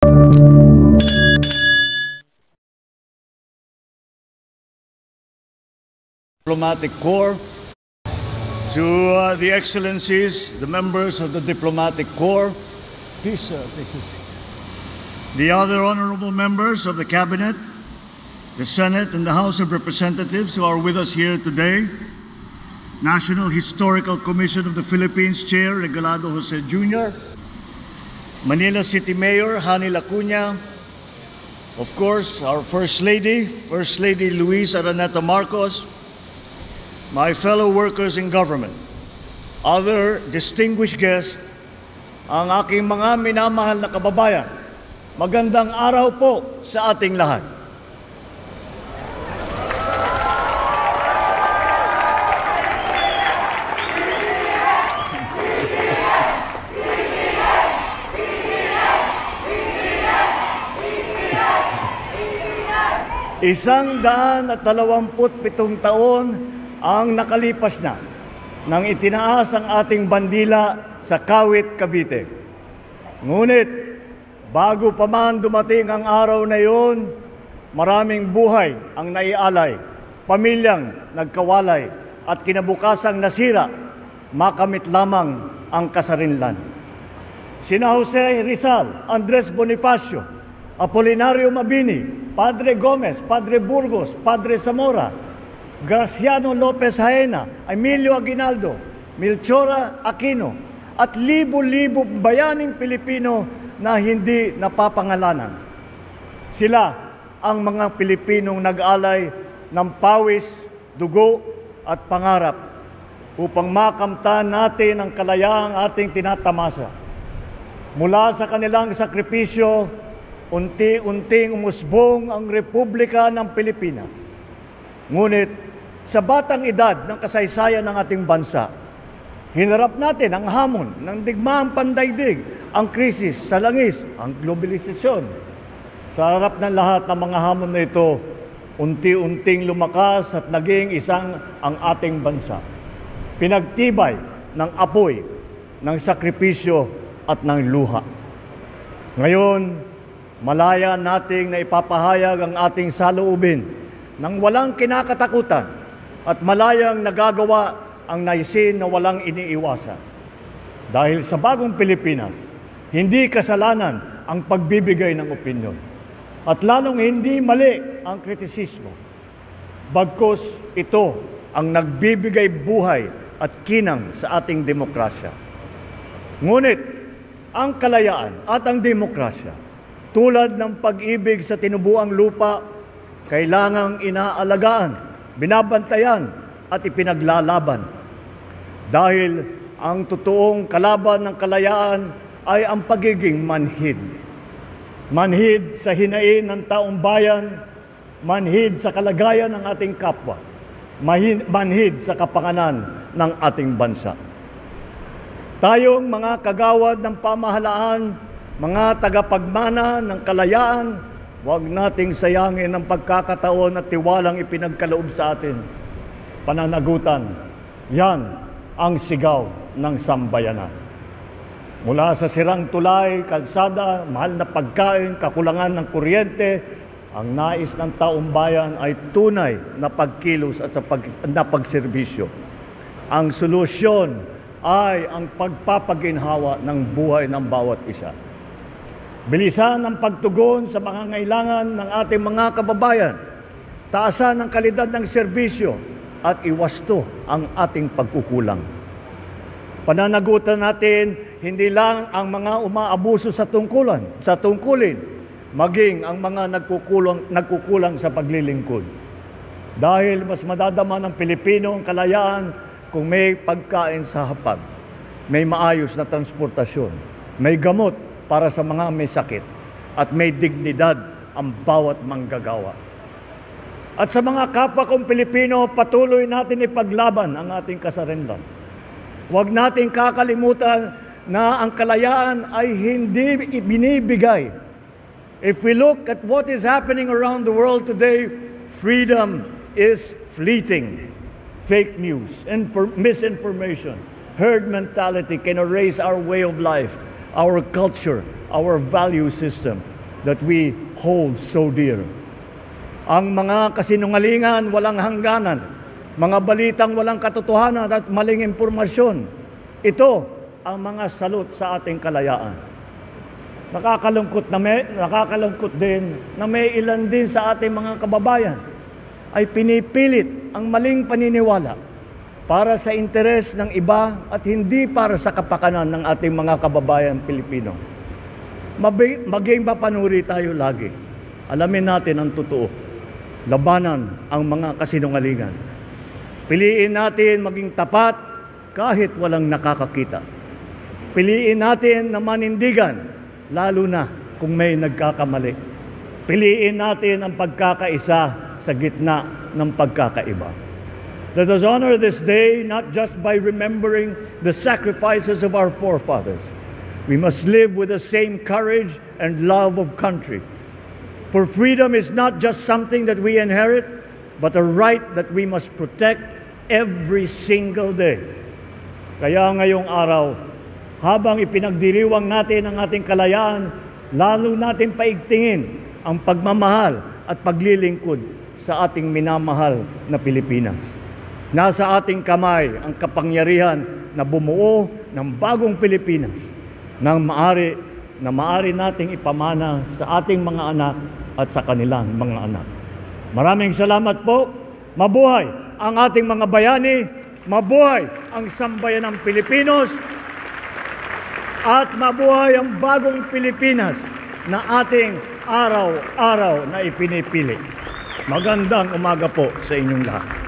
Diplomatic Corps, to the Excellencies, the members of the Diplomatic Corps, please take your seats. The other honorable members of the Cabinet, the Senate, and the House of Representatives who are with us here today, National Historical Commission of the Philippines Chair Regalado Jose Jr., Manila City Mayor Hani Lacuna, of course, our First Lady Luis Araneta Marcos, my fellow workers in government, other distinguished guests, ang aking mga minamahal na kababayan, magandang araw po sa ating lahat. Isang 127 taon ang nakalipas na nang itinaas ang ating bandila sa Kawit, Cavite. Ngunit, bago pa man dumating ang araw na iyon, maraming buhay ang naialay, pamilyang nagkawalay, at kinabukasang nasira, makamit lamang ang kasarinlan. Sina Jose Rizal, Andres Bonifacio, Apolinario Mabini, Padre Gomez, Padre Burgos, Padre Zamora, Graciano Lopez Jaena, Emilio Aguinaldo, Melchora Aquino, at libo-libo bayaning Pilipino na hindi napapangalanan. Sila ang mga Pilipinong nag-alay ng pawis, dugo at pangarap upang makamtan natin ang kalayaang ating tinatamasa. Mula sa kanilang sakripisyo, unti-unting umusbong ang Republika ng Pilipinas. Ngunit, sa batang edad ng kasaysayan ng ating bansa, hinarap natin ang hamon ng digmaang pandaigdig, ang krisis sa langis, ang globalisasyon. Sa harap ng lahat ng mga hamon na ito, unti-unting lumakas at naging isang ang ating bansa. Pinagtibay ng apoy, ng sakripisyo at ng luha. Ngayon, malaya nating na ipapahayag ang ating saloobin nang walang kinakatakutan at malayang nagagawa ang naisin na walang iniiwasan. Dahil sa bagong Pilipinas, hindi kasalanan ang pagbibigay ng opinyon at lalong hindi mali ang kritisismo. Bagkus ito ang nagbibigay buhay at kinang sa ating demokrasya. Ngunit ang kalayaan at ang demokrasya, tulad ng pag-ibig sa tinubuang lupa, kailangang inaalagaan, binabantayan at ipinaglalaban. Dahil ang totoong kalaban ng kalayaan ay ang pagiging manhid. Manhid sa hinain ng taong bayan, manhid sa kalagayan ng ating kapwa, manhid sa kapanganan ng ating bansa. Tayong mga kagawad ng pamahalaan, mga tagapagmana ng kalayaan, huwag nating sayangin ang pagkakataon at tiwalang ipinagkaloob sa atin. Pananagutan, yan ang sigaw ng sambayanan. Mula sa sirang tulay, kalsada, mahal na pagkain, kakulangan ng kuryente, ang nais ng taong bayan ay tunay na pagkilos at na pagserbisyo. Ang solusyon ay ang pagpapaginhawa ng buhay ng bawat isa. Bilisan ang pagtugon sa mga ngailangan ng ating mga kababayan, taasan ang kalidad ng serbisyo at iwasto ang ating pagkukulang. Pananagutan natin hindi lang ang mga umaabuso sa tungkulin, maging ang mga nagkukulang sa paglilingkod. Dahil mas madadama ng Pilipino ang kalayaan kung may pagkain sa hapag, may maayos na transportasyon, may gamot para sa mga may sakit, at may dignidad ang bawat manggagawa. At sa mga kapwa kong Pilipino, patuloy natin ipaglaban ang ating kasarinlan. Huwag natin kakalimutan na ang kalayaan ay hindi binibigay. If we look at what is happening around the world today, freedom is fleeting. Fake news, misinformation, herd mentality can erase our way of life, our culture, our value system. that we hold so dear. Ang mga kasinungalingan walang hangganan, mga balitang walang katotohanan at maling impormasyon, ito ang mga salot sa ating kalayaan. Nakakalungkot din na may ilan din sa ating mga kababayan ay pinipilit ang maling paniniwala para sa interes ng iba at hindi para sa kapakanan ng ating mga kababayan Pilipino. Maging mapanuri tayo lagi. Alamin natin ang totoo. Labanan ang mga kasinungalingan. Piliin natin maging tapat kahit walang nakakakita. Piliin natin na manindigan, lalo na kung may nagkakamali. Piliin natin ang pagkakaisa sa gitna ng pagkakaiba. Let us honor this day not just by remembering the sacrifices of our forefathers. We must live with the same courage and love of country. For freedom is not just something that we inherit, but a right that we must protect every single day. Kaya ngayong araw, habang ipinagdiriwang natin ang ating kalayaan, lalo natin paigtingin ang pagmamahal at paglilingkod sa ating minamahal na Pilipinas. Nasa ating kamay ang kapangyarihan na bumuo ng bagong Pilipinas na maaari nating ipamana sa ating mga anak at sa kanilang mga anak. Maraming salamat po. Mabuhay ang ating mga bayani, mabuhay ang sambayanang Pilipinos, at mabuhay ang bagong Pilipinas na ating araw-araw na ipinipili. Magandang umaga po sa inyong lahat.